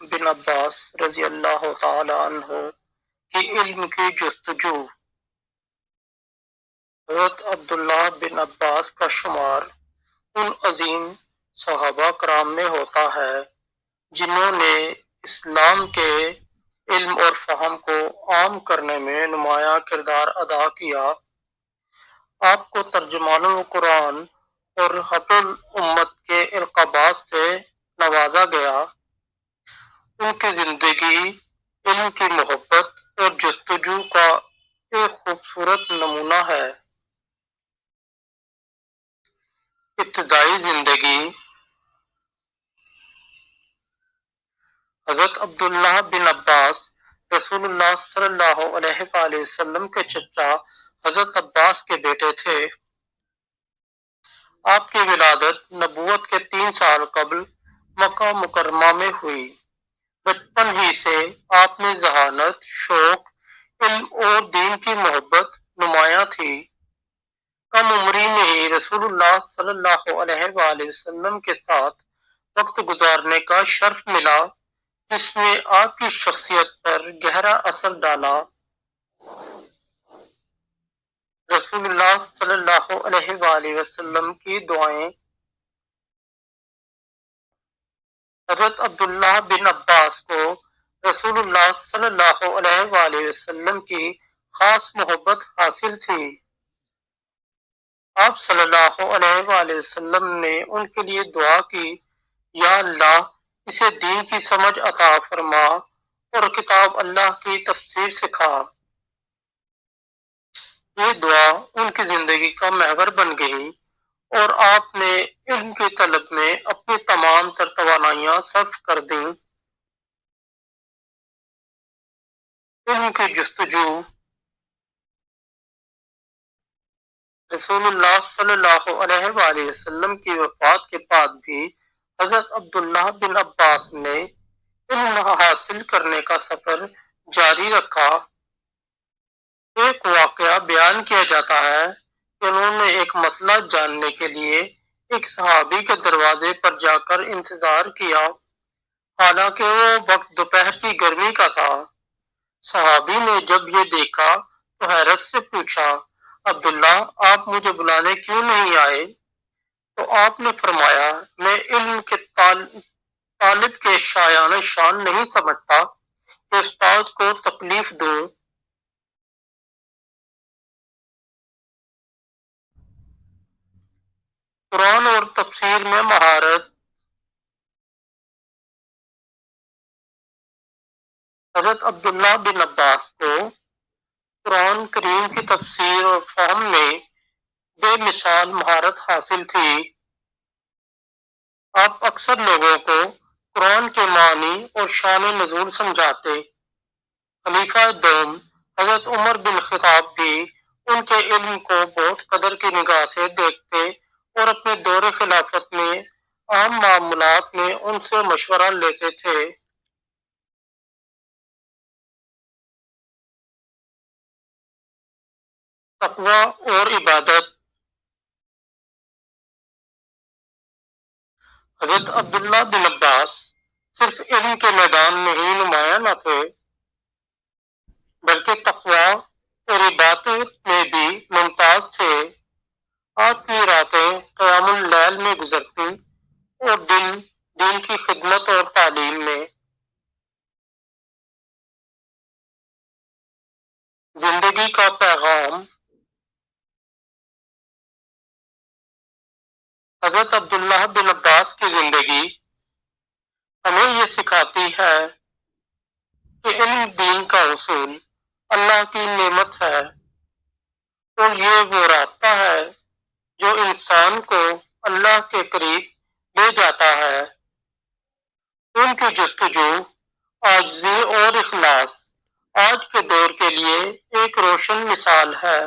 بن عباس رضی اللہ تعالی عنہ کی علم کی جستجو۔ حضرت عبداللہ بن عباس کا شمار ان عظیم صحابہ کرام میں ہوتا ہے جنہوں نے اسلام کے علم اور فہم کو عام کرنے میں نمایاں کردار ادا کیا۔ آپ کو ترجمان القرآن اور حبر الامت کے القابات سے نوازا گیا۔ ان کی زندگی علم کی محبت اور جستجو کا ایک خوبصورت نمونہ ہے۔ ابتدائی زندگی۔ حضرت عبداللہ بن عباس رسول اللہ صلی اللہ علیہ وآلہ وسلم کے چچا حضرت عباس کے بیٹے تھے۔ آپ کی ولادت نبوت کے 3 سال قبل مکہ مکرمہ میں ہوئی۔ بچپن ہی سے آپ میں ذہانت، شوق، علم اور دین کی محبت نمایاں تھی۔ کم عمری میں ہی رسول اللہ صلی اللہ علیہ وآلہ وسلم کے ساتھ وقت گزارنے کا شرف ملا، جس نے آپ کی شخصیت پر گہرا اثر ڈالا۔ رسول اللہ صلی اللہ علیہ وآلہ وسلم کی دعائیں۔ حضرت عبداللہ بن عباس کو رسول اللہ صلی اللہ علیہ وآلہ وسلم کی خاص محبت حاصل تھی۔ آپ صلی اللہ علیہ وآلہ وسلم نے ان کے لیے دعا کی، یا اللہ اسے دین کی سمجھ عطا فرما اور کتاب اللہ کی تفسیر سکھا۔ یہ دعا ان کی زندگی کا محور بن گئی اور آپ نے علم کی طلب میں اپنی تمام تر توانائیاں صرف کر دیں۔ علم کی جستجو۔ رسول اللہ صلی اللہ علیہ وآلہ وسلم کی وفات کے بعد بھی حضرت عبداللہ بن عباس نے علم حاصل کرنے کا سفر جاری رکھا۔ ایک واقعہ بیان کیا جاتا ہے کہ انہوں نے ایک مسئلہ جاننے کے لیے ایک صحابی کے دروازے پر جا کر انتظار کیا، حالانکہ وہ وقت دوپہر کی گرمی کا تھا۔ صحابی نے جب یہ دیکھا تو حیرت سے پوچھا، عبداللہ آپ مجھے بلانے کیوں نہیں آئے؟ تو آپ نے فرمایا، میں علم کے طالب کے شایان شان نہیں سمجھتا کہ استاد کو تکلیف دوں۔ قرآن اور تفسیر میں مہارت۔ حضرت عبداللہ بن عباس کو قرآن کریم کی تفسیر اور فہم میں بے مثال مہارت حاصل تھی۔ آپ اکثر لوگوں کو قرآن کے معنی اور شان نزول سمجھاتے۔ خلیفہ دوم حضرت عمر بن خطاب بھی ان کے علم کو بہت قدر کی نگاہ سے دیکھتے اور اپنے دور خلافت میں عام معاملات میں ان سے مشورہ لیتے تھے۔ تقویٰ اور عبادت۔ حضرت عبداللہ بن عباس صرف علم کے میدان میں ہی نمایاں نہ تھے، بلکہ تقویٰ اور عبادت میں بھی ممتاز تھے۔ آپ کی راتیں قیام اللیل میں گزرتی اور دن دین کی خدمت اور تعلیم میں۔ زندگی کا پیغام۔ حضرت عبداللہ بن عباس کی زندگی ہمیں یہ سکھاتی ہے کہ علم دین کا حصول اللہ کی نعمت ہے اور یہ وہ راستہ ہے جو انسان کو اللہ کے قریب لے جاتا ہے۔ ان کی جستجو، عاجزی اور اخلاص آج کے دور کے لیے ایک روشن مثال ہے۔